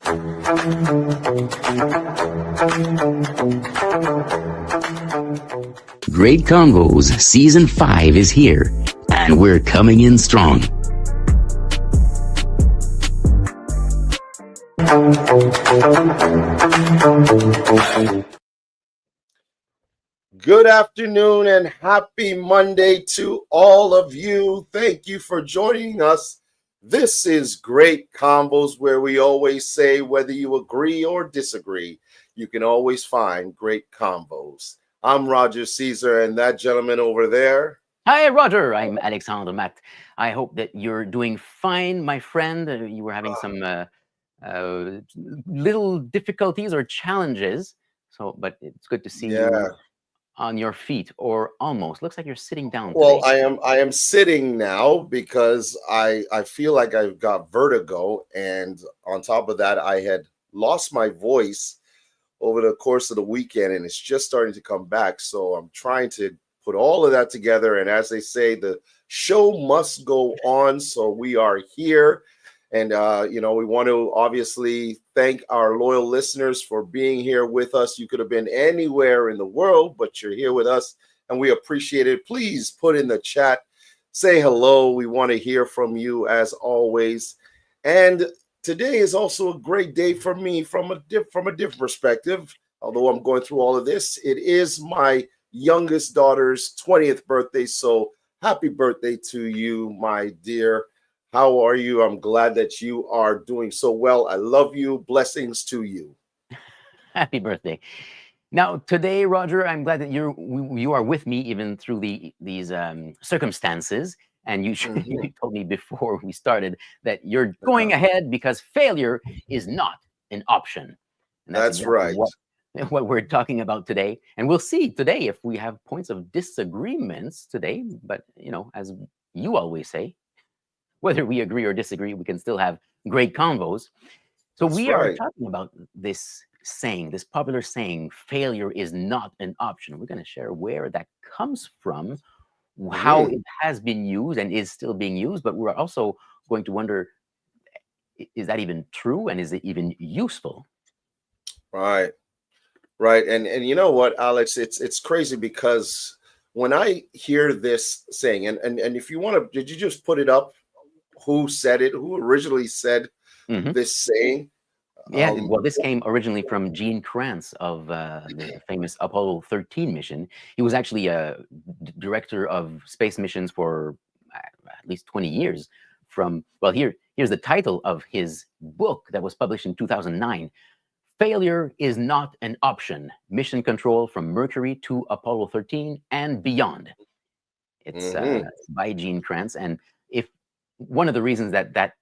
Great Convos Season 5 is here, and we're coming in strong. Good afternoon and happy Monday to all of you. Thank you for joining us. This is Great Convos, where we always say whether you agree or disagree, you can always find great combos. I'm Roger Caesar, and that gentleman over there. Hi, Roger. I'm Alexandre Matt. I hope that you're doing fine, my friend. You were having some little difficulties or challenges. But it's good to see you on your feet, or almost. Looks like you're sitting down today. Well, I am sitting now because I feel like I've got vertigo, and on top of that, I had lost my voice over the course of the weekend, and it's just starting to come back. So I'm trying to put all of that together, and as they say, the show must go on. So we are here. And, we want to obviously thank our loyal listeners for being here with us. You could have been anywhere in the world, but you're here with us, and we appreciate it. Please put in the chat, say hello. We want to hear from you as always. And today is also a great day for me from a different perspective. Although I'm going through all of this, it is my youngest daughter's 20th birthday. So happy birthday to you, my dear. How are you? I'm glad that you are doing so well. I love you. Blessings to you. Happy birthday. Now, today, Roger, I'm glad that you are with me even through these circumstances. And you told me before we started that you're going ahead because failure is not an option. And that's exactly right. What we're talking about today. And we'll see today if we have points of disagreements today. But, as you always say, whether we agree or disagree, we can still have great convos. So we are talking about this saying, this popular saying, failure is not an option. We're going to share where that comes from, how it has been used and is still being used. But we're also going to wonder, is that even true? And is it even useful? Right. And you know what, Alex, it's crazy because when I hear this saying, and if you want to, did you just put it up? Who said it? Who originally said this saying? Yeah, well, this came originally from Gene Kranz of the famous Apollo 13 mission. He was actually a director of space missions for at least 20 years. Here's the title of his book that was published in 2009. Failure is not an option. Mission control from Mercury to Apollo 13 and beyond. It's by Gene Kranz. And if one of the reasons that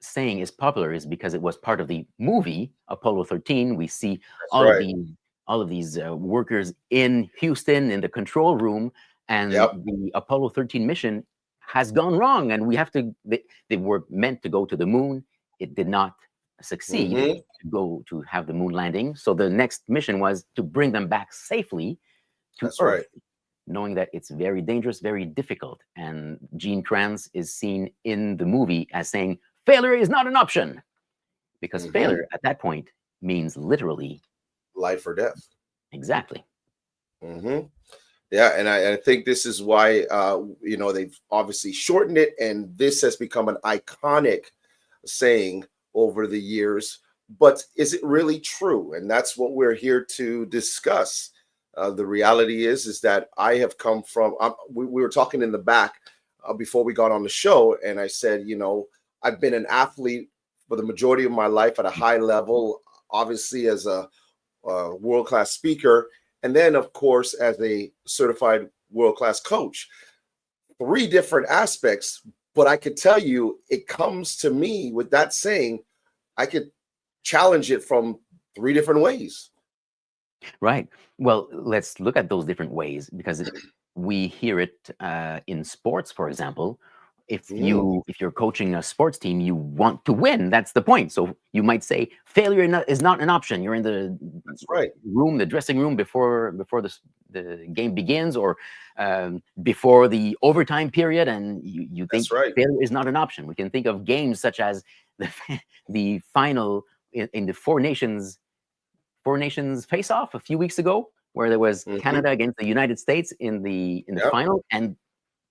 saying is popular is because it was part of the movie Apollo 13. We see all of these workers in Houston in the control room, and the Apollo 13 mission has gone wrong, and they were meant to go to the moon. It did not succeed to have the moon landing. So the next mission was to bring them back safely to Earth. Knowing that it's very dangerous, very difficult. And Gene Kranz is seen in the movie as saying, failure is not an option. Because failure at that point means literally life or death. Exactly. Yeah, and I think this is why, they've obviously shortened it, and this has become an iconic saying over the years. But is it really true? And that's what we're here to discuss. The reality is that I have come from, we were talking in the back before we got on the show, and I said, I've been an athlete for the majority of my life at a high level, obviously as a world-class speaker, and then, of course, as a certified world-class coach. 3 different aspects, but I could tell you, it comes to me with that saying, I could challenge it from 3 different ways. Right. Well, let's look at those different ways, because we hear it in sports, for example. If you're coaching a sports team, you want to win. That's the point. So you might say failure is not an option. You're in the the dressing room before the game begins, or before the overtime period, and you think failure is not an option. We can think of games such as the final in the Four Nations face-off a few weeks ago, where there was Canada against the United States in the final, and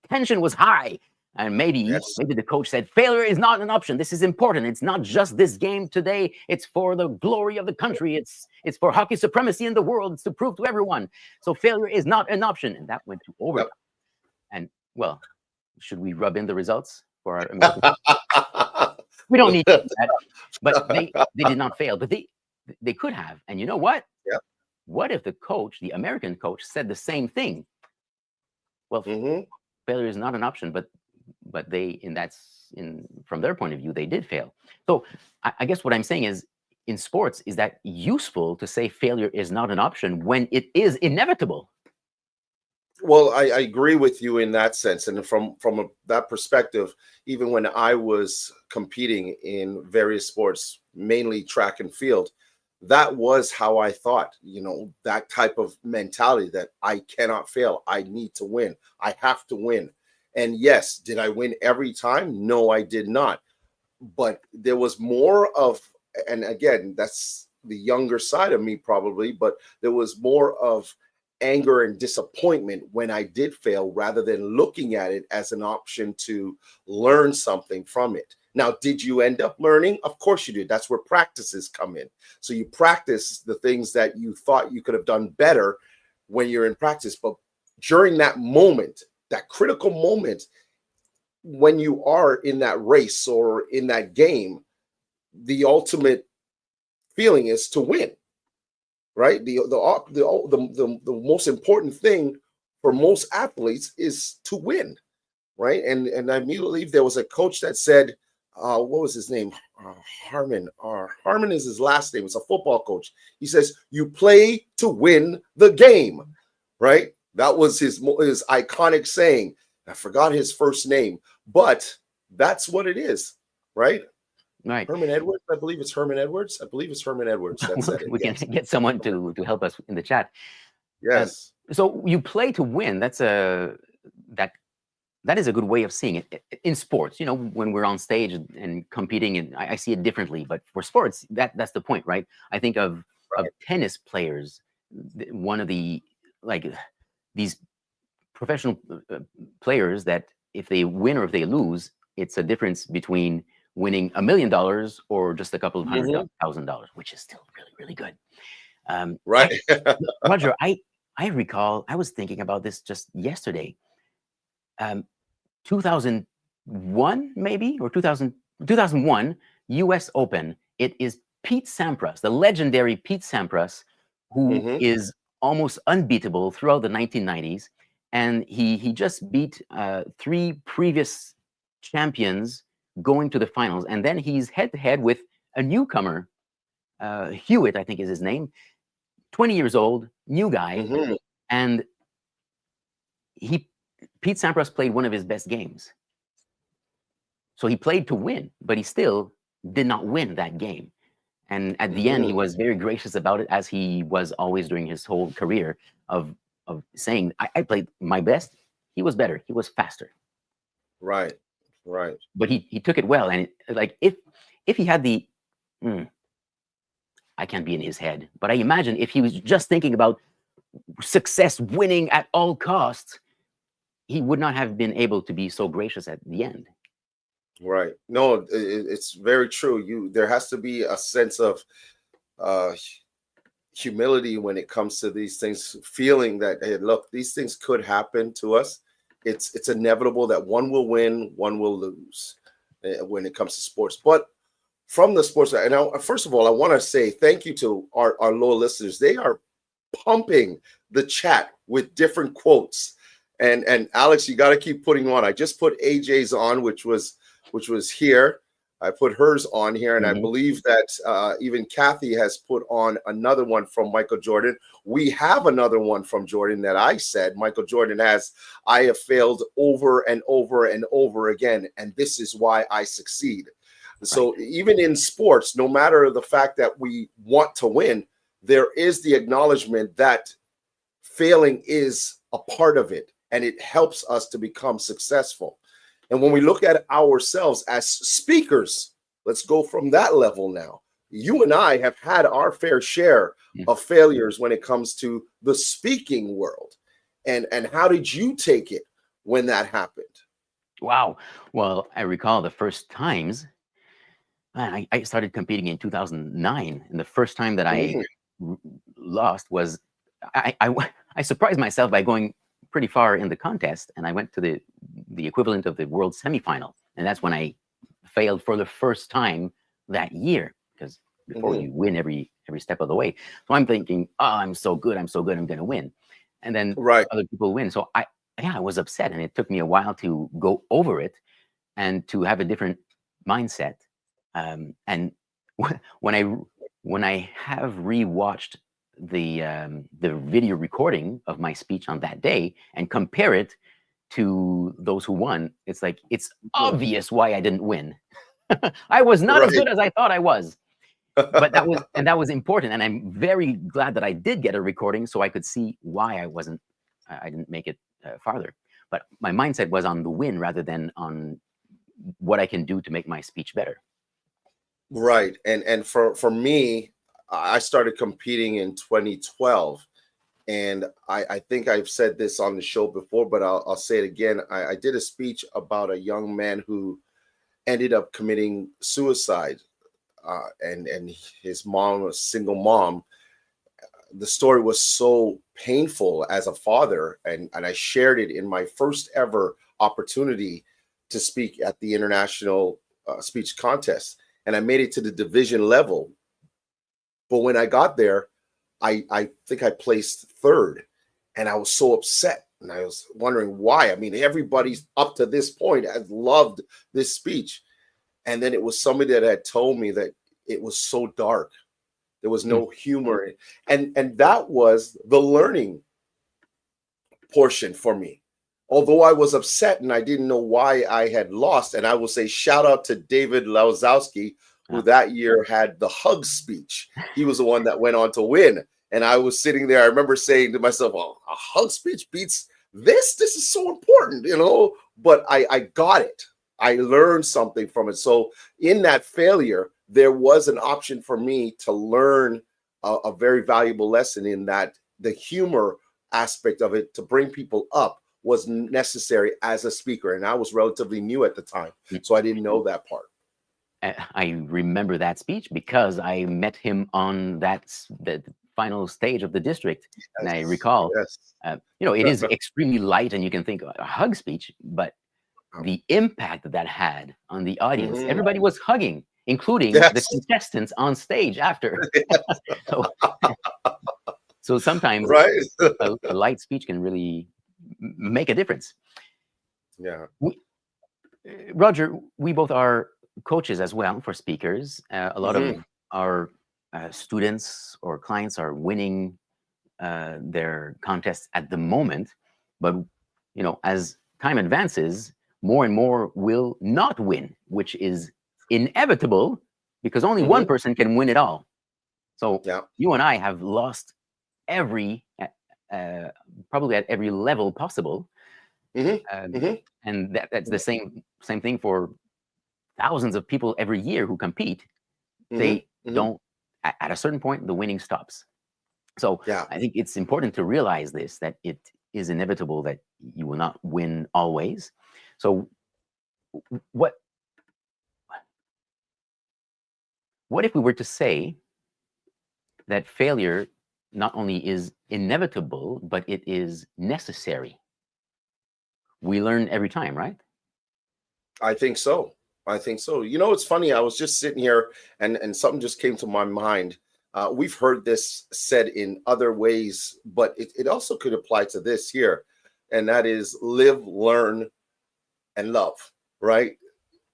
tension was high. And maybe the coach said, failure is not an option. This is important. It's not just this game today. It's for the glory of the country. It's for hockey supremacy in the world. It's to prove to everyone. So failure is not an option. And that went to overtime. And, well, should we rub in the results for our American? We don't need to do that. But they did not fail. But they could have. And you know what? Yep. What if the coach, the American coach, said the same thing? Well, failure is not an option, but from their point of view, they did fail. So I guess what I'm saying is, in sports, is that useful to say failure is not an option when it is inevitable? Well, I agree with you in that sense. And from that perspective, even when I was competing in various sports, mainly track and field, that was how I thought, that type of mentality that I cannot fail. I need to win. I have to win. And yes, did I win every time? No, I did not. But there was more of, and again, that's the younger side of me probably, but there was more of anger and disappointment when I did fail, rather than looking at it as an option to learn something from it. Now, did you end up learning? Of course you did. That's where practices come in. So you practice the things that you thought you could have done better when you're in practice. But during that moment, that critical moment, when you are in that race or in that game, the ultimate feeling is to win, right? The most important thing for most athletes is to win, right? And I believe there was a coach that said, what was his name? Harmon. Harmon is his last name. It's a football coach. He says, you play to win the game, right? That was his iconic saying. I forgot his first name, but that's what it is, right? Right. Herman Edwards. I believe it's Herman Edwards. That said it. We can get someone to help us in the chat. Yes. So you play to win. That is a good way of seeing it in sports. When we're on stage and competing, and I see it differently. But for sports, that's the point, right? I think of tennis players. One of the these professional players that if they win or if they lose, it's a difference between winning $1 million or just a couple of $100,000, which is still really, really good. Right. Roger, I recall, I was thinking about this just yesterday. 2001, maybe, or 2001 US Open. It is Pete Sampras, the legendary Pete Sampras, who is almost unbeatable throughout the 1990s. And he just beat 3 previous champions going to the finals. And then he's head-to-head with a newcomer, Hewitt, I think is his name, 20 years old, new guy. And Pete Sampras played one of his best games. So he played to win, but he still did not win that game. And at the end, he was very gracious about it, as he was always during his whole career, of saying, I played my best. He was better. He was faster. Right. But he took it well. And if he had I can't be in his head, but I imagine if he was just thinking about success, winning at all costs, he would not have been able to be so gracious at the end. Right. No, it's very true. There has to be a sense of humility when it comes to these things, feeling that, hey, look, these things could happen to us. It's inevitable that one will win, one will lose when it comes to sports. But from the sports, and first of all, I want to say thank you to our loyal listeners. They are pumping the chat with different quotes. And Alex, you got to keep putting on. I just put AJ's on, which was here. I put hers on here, and I believe that even Kathy has put on another one from Michael Jordan. We have another one from Jordan that I said. Michael Jordan has, I have failed over and over and over again, and this is why I succeed. Right. So even in sports, no matter the fact that we want to win, there is the acknowledgement that failing is a part of it, and it helps us to become successful. And when we look at ourselves as speakers, let's go from that level now. you and I have had our fair share of failures when it comes to the speaking world. And how did you take it when that happened? Wow. Well, I recall the first times. Man, I started competing in 2009, and the first time that I Mm, lost was I surprised myself by going pretty far in the contest, and I went to the equivalent of the world semifinal, and that's when I failed for the first time that year, because before mhm. you win every step of the way. So I'm thinking, oh, I'm so good, I'm going to win, and then Right. other people win. So I was upset, and it took me a while to go over it and to have a different mindset. And when I have rewatched the video recording of my speech on that day and compare it to those who won, it's like it's Mhm. obvious why I didn't win. I was not as Right. good as I thought I was. But that was important, and I'm very glad that I did get a recording so I could see why I didn't make it farther. But my mindset was on the win rather than on what I can do to make my speech better. Right. And for me, I started competing in 2012. And I think I've said this on the show before, but I'll say it again. I did a speech about a young man who ended up committing suicide, and his mom, a single mom. The story was so painful as a father, and I shared it in my first ever opportunity to speak at the international speech contest, and I made it to the division level. But when I got there, I think I placed third, and I was so upset, and I was wondering why. I mean, everybody's up to this point has loved this speech, and then it was somebody that had told me that it was so dark. There was Mm. no humor, and that was the learning portion for me. Although I was upset and I didn't know why I had lost, and I will say shout out to David Lauzowski, who Yeah. that year had the hug speech. He was the one that went on to win, and I was sitting there. I remember saying to myself, "Oh, a hug speech beats this. This is so important, you know." But I got it. I learned something from it. So in that failure, there was an option for me to learn a very valuable lesson in that the humor aspect of it to bring people up was necessary as a speaker. And I was relatively new at the time, Mm. so I didn't know that part. I remember that speech because I met him on the final stage of the district, and I Yes, recall, yes. it is extremely light, and you can think a hug speech, but the impact that that had on the audience, Mhm. everybody was hugging, including the Yes. contestants on stage after. So, so sometimes Right. a light speech can really make a difference. Yeah. We, Roger, we both are coaches as well for speakers. A lot Mhm. of our students or clients are winning their contests at the moment, but as time advances, more and more will not win, which is inevitable because only one Mhm. person can win it all. So Yeah. you and I have lost every, uh, probably at every level possible, Mhm. um, Mhm. and that's the same thing for thousands of people every year who compete. Mhm. They Mhm. don't at a certain point the winning stops. So Yeah. I think it's important to realize this, that it is inevitable that you will not win always. So what what if we were to say that failure not only is inevitable, but it is necessary? We learn every time, right? I think so. I think so. You know, it's funny. I was just sitting here, and something just came to my mind. We've heard this said in other ways, but it also could apply to this here, and that is live, learn, and love. Right?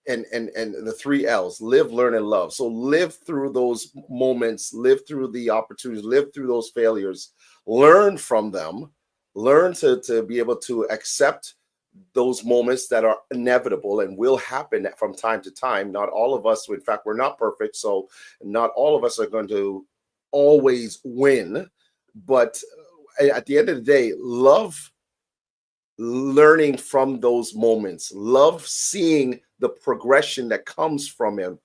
And the three L's: live, learn, and love. So live through those moments, live through the opportunities, live through those failures, learn from them, learn to be able to accept those moments that are inevitable and will happen from time to time. Not all of us, in fact, we're not perfect, so not all of us are going to always win. But at the end of the day, love learning from those moments, love seeing the progression that comes from him,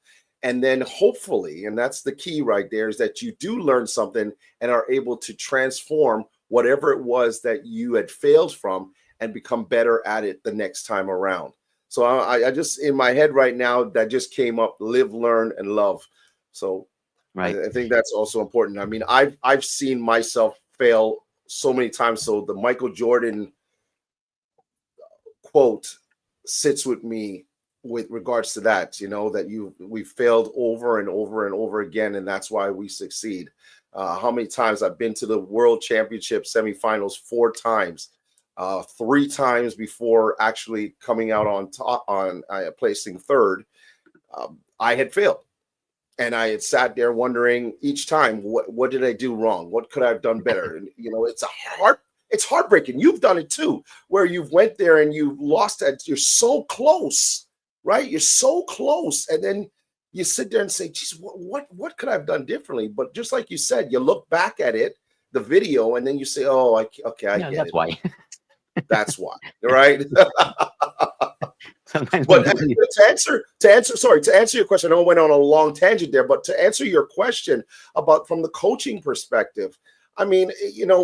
And then hopefully, and that's the key right there, is that you do learn something and are able to transform whatever it was that you had failed from and become better at it the next time around. So I just, in my head right now, that just came up: live, learn, and love. So Right. I think that's also important. I mean, I've seen myself fail so many times. So the Michael Jordan quote sits with me with regards to that, that we failed over and over and over again, and that's why we succeed. How many times I've been to the World Championship semifinals 4 times, 3 times before actually coming out on top, on placing third. I had failed, and I had sat there wondering each time, what did I do wrong? What could I have done better? And it's heartbreaking. You've done it too, where you've went there and you lost it. You're so close, right? You're so close, and then you sit there and say, geez, what could I have done differently? But just like you said, you look back at it, the video, and then you say, oh, I get that's it. why. That's why, right? Sometimes But to answer your question, I know I went on a long tangent there, but to answer your question about from the coaching perspective, I mean,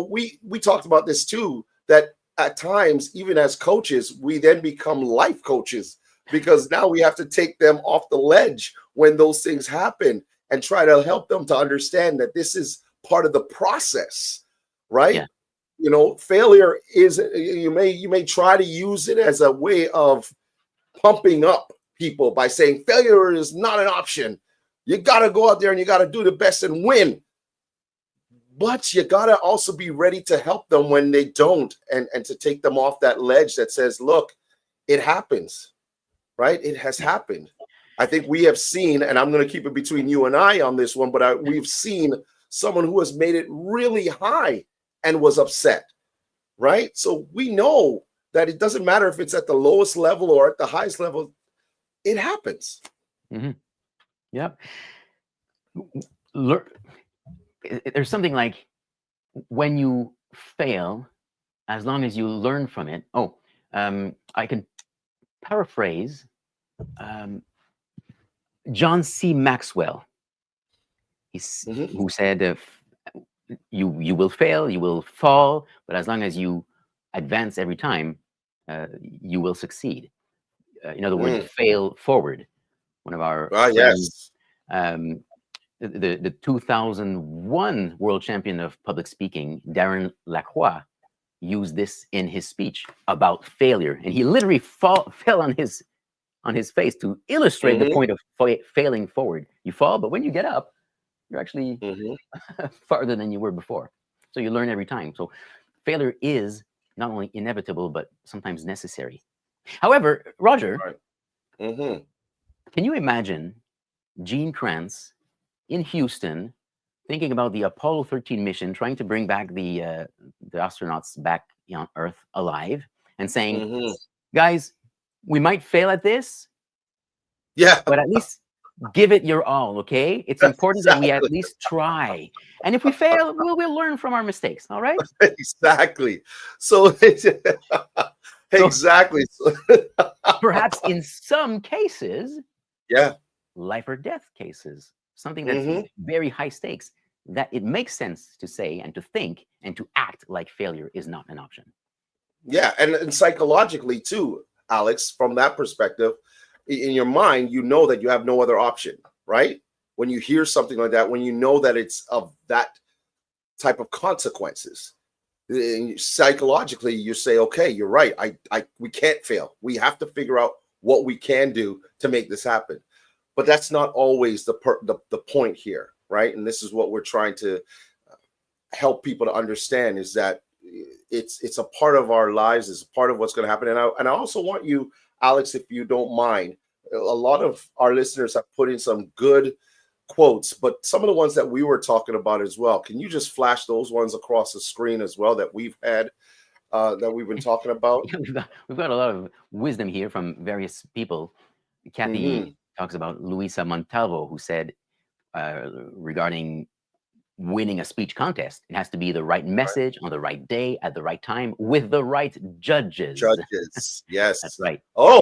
we talked about this too, that at times, even as coaches, we then become life coaches, because now we have to take them off the ledge when those things happen and try to help them to understand that this is part of the process, right? Yeah. Failure is, you may try to use it as a way of pumping up people by saying failure is not an option. You got to go out there and you got to do the best and win. But you got to also be ready to help them when they don't, and to take them off that ledge that says, look, it happens, right? It has happened. I think we have seen, and I'm going to keep it between you and I on this one, but we've seen someone who has made it really high and was upset, right? So we know that it doesn't matter if it's at the lowest level or at the highest level, it happens. Mm-hmm. Yep. There's something like, when you fail, as long as you learn from it. I can paraphrase John C. Maxwell. Who said, you will fail, you will fall, but as long as you advance every time, you will succeed. In other words, fail forward. One of our friends, the 2001 world champion of public speaking, Darren Lacroix, used this in his speech about failure, and he literally fell on his face to illustrate the point of failing forward. You fall, but when you get up, you're actually farther than you were before. So you learn every time. So failure is not only inevitable, but sometimes necessary. However, Roger, can you imagine Gene Kranz in Houston thinking about the Apollo 13 mission, trying to bring back the astronauts back on Earth alive, and saying, guys, we might fail at this, but at least give it your all, okay? It's important that we at least try. And if we fail, we'll learn from our mistakes, all right? Exactly. So exactly. Perhaps in some cases, life or death cases, something that's very high stakes, that it makes sense to say and to think and to act like failure is not an option. Yeah, and psychologically too, Alex, from that perspective, in your mind, you know that you have no other option, right? When you hear something like that, when you know that it's of that type of consequences, psychologically, you say, okay, you're right. We can't fail. We have to figure out what we can do to make this happen. But that's not always the point here, right? And this is what we're trying to help people to understand, is that it's a part of our lives, it's a part of what's going to happen. And I also want you, Alex, if you don't mind, a lot of our listeners have put in some good quotes, but some of the ones that we were talking about as well, can you just flash those ones across the screen as well that we've had, that we've been talking about? We've got a lot of wisdom here from various people. Kathy talks about Luisa Montalvo, who said regarding winning a speech contest, it has to be the right message on the right day at the right time with the right judges. Judges, yes. That's right. Oh,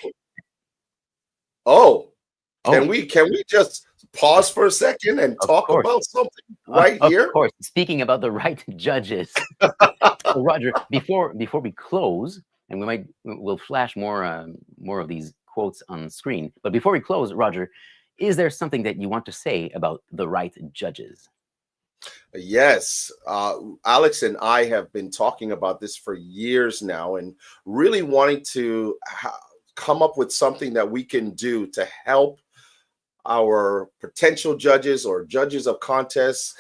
Can we just pause for a second and talk course. about something right here? Of course. Speaking about the right judges. So Roger, before we close, and we'll flash more of these quotes on screen. But before we close, Roger, is there something that you want to say about the right judges? Yes, Alex and I have been talking about this for years now, and really wanting to come up with something that we can do to help our potential judges or judges of contests.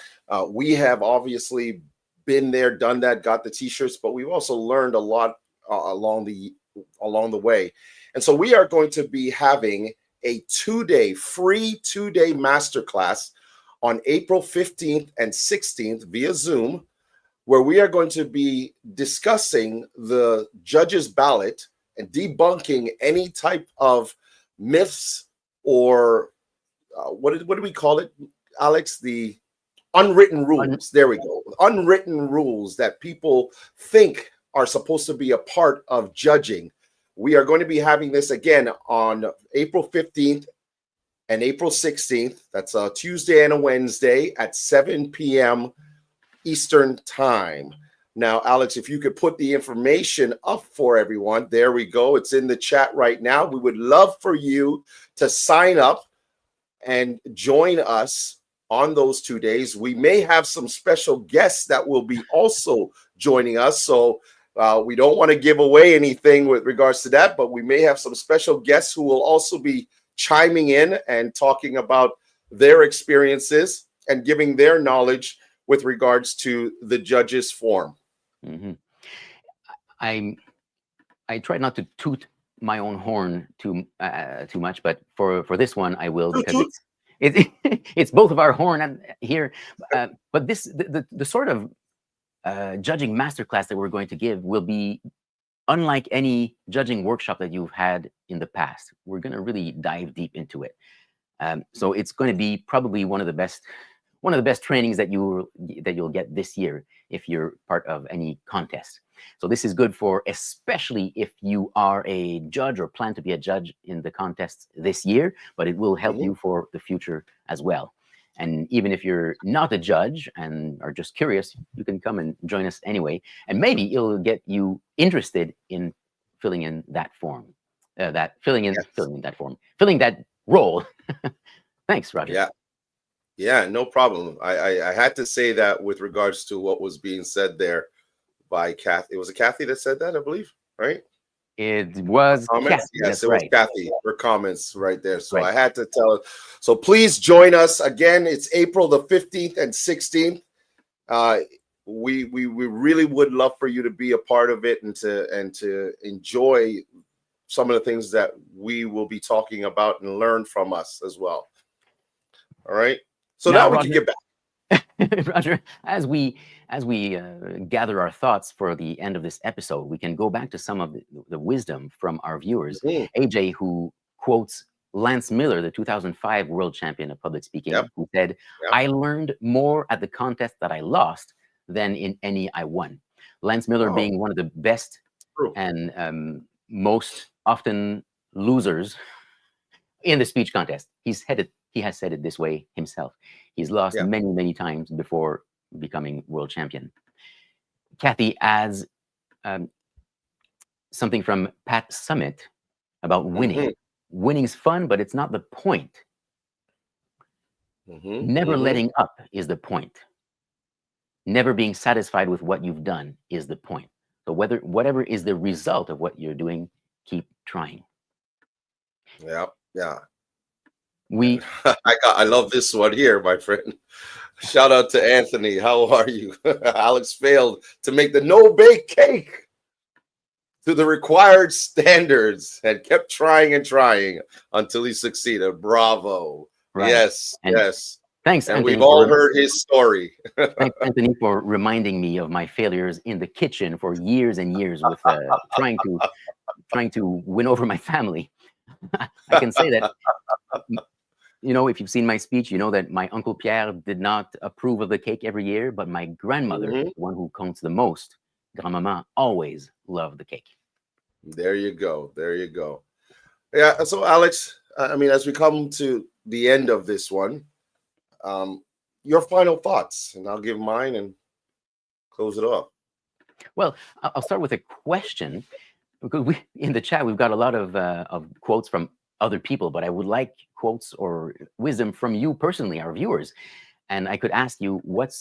We have obviously been there, done that, got the t-shirts, but we've also learned a lot along the way. And so we are going to be having a free two-day masterclass on April 15th and 16th via Zoom, where we are going to be discussing the judges' ballot and debunking any type of myths or what do we call it, Alex? The unwritten rules. There we go. Unwritten rules that people think are supposed to be a part of judging. We are going to be having this again on April 15th and April 16th. That's a Tuesday and a Wednesday at 7 p.m. Eastern Time. Now, Alex, if you could put the information up for everyone. There we go. It's in the chat right now. We would love for you to sign up and join us on those 2 days. We may have some special guests that will be also joining us. So we don't want to give away anything with regards to that, but we may have some special guests who will also be chiming in and talking about their experiences and giving their knowledge with regards to the judges' form. Mm-hmm. I try not to toot my own horn too much, but for this one I will, because it's both of our horn here. But the sort of judging masterclass that we're going to give will be unlike any judging workshop that you've had in the past. We're going to really dive deep into it. So it's going to be probably one of the best trainings that you'll get this year if you're part of any contest. So this is good for, especially if you are a judge or plan to be a judge in the contests this year, but it will help you for the future as well. And even if you're not a judge and are just curious, you can come and join us anyway. And maybe it'll get you interested in filling in that form, filling that role. Thanks, Roger. Yeah, no problem. I had to say that with regards to what was being said there by Kathy. It was Kathy that said that, I believe, right? It was Kathy. Yes, it was right. Kathy. Her comments right there. So I had to tell her. So please join us again. It's April the 15th and 16th. We really would love for you to be a part of it and to enjoy some of the things that we will be talking about and learn from us as well. All right. So now we can get back. Roger, as we gather our thoughts for the end of this episode, we can go back to some of the wisdom from our viewers. AJ, who quotes Lance Miller, the 2005 world champion of public speaking, who said, "I learned more at the contest that I lost than in any I won." Lance Miller being one of the best and most often losers in the speech contest. He has said it this way himself. He's lost many, many times before becoming world champion. Kathy adds something from Pat Summit about winning. Winning's fun, but it's not the point. Never letting up is the point. Never being satisfied with what you've done is the point. So whatever is the result of what you're doing, keep trying. Yeah. I love this one here, my friend. Shout out to Anthony. How are you? Alex failed to make the no-bake cake to the required standards and kept trying and trying until he succeeded. Bravo. Right. Yes. Thanks, and Anthony, we've all heard his story. Thanks, Anthony, for reminding me of my failures in the kitchen for years and years with trying to win over my family. I can say that, if you've seen my speech, you know that my Uncle Pierre did not approve of the cake every year, but my grandmother, the one who counts the most, Grandmaman, always loved the cake. There you go. Yeah. So, Alex, I mean, as we come to the end of this one, your final thoughts, and I'll give mine and close it off. Well, I'll start with a question, because in the chat we've got a lot of quotes from other people, but I would like quotes or wisdom from you personally, our viewers. And I could ask you, what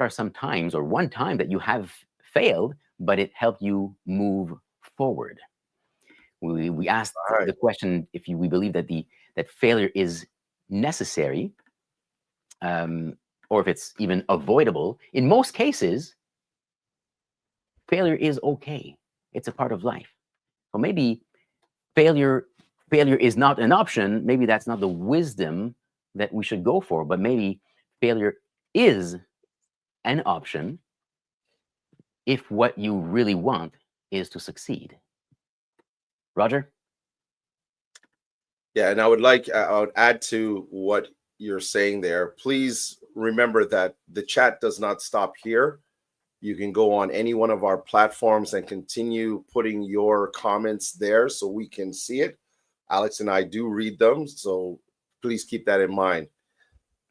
are some times or one time that you have failed, but it helped you move forward? We asked the question if we believe that failure is necessary, or if it's even avoidable. In most cases, failure is okay. It's a part of life. So maybe failure is not an option. Maybe that's not the wisdom that we should go for, but maybe failure is an option if what you really want is to succeed. Roger? Yeah, and I would add to what you're saying there. Please remember that the chat does not stop here. You can go on any one of our platforms and continue putting your comments there so we can see it. Alex and I do read them, so please keep that in mind.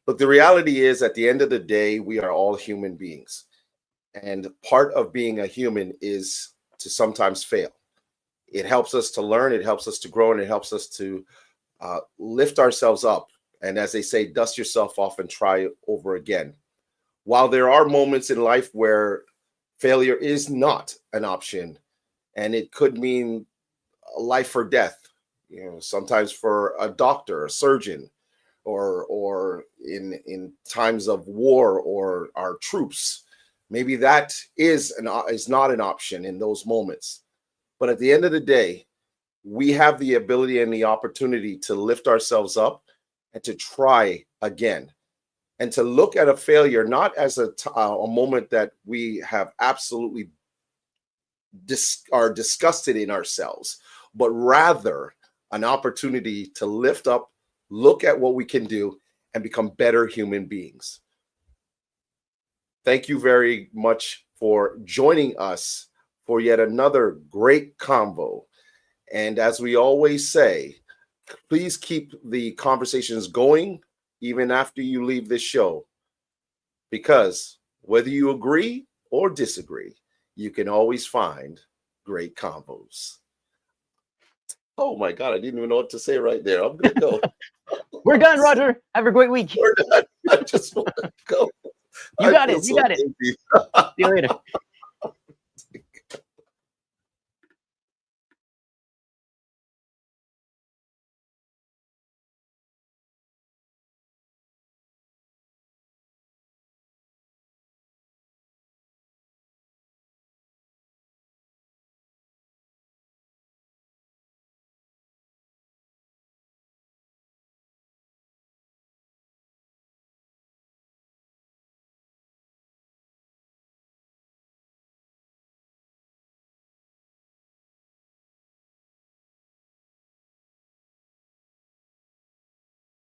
But the reality is, at the end of the day, we are all human beings. And part of being a human is to sometimes fail. It helps us to learn, it helps us to grow, and it helps us to lift ourselves up. And as they say, dust yourself off and try over again. While there are moments in life where failure is not an option, and it could mean life or death, sometimes for a doctor, a surgeon, or in times of war or our troops, maybe that is not an option in those moments. But at the end of the day, we have the ability and the opportunity to lift ourselves up and to try again, and to look at a failure not as a moment that we have absolutely are disgusted in ourselves, but rather an opportunity to lift up, look at what we can do, and become better human beings. Thank you very much for joining us for yet another great convo. And as we always say, please keep the conversations going even after you leave this show, because whether you agree or disagree, you can always find great convos. Oh my God, I didn't even know what to say right there. I'm going to go. We're done, Roger. Have a great week. We're done. I just want to go. You got it. You got it. See you later.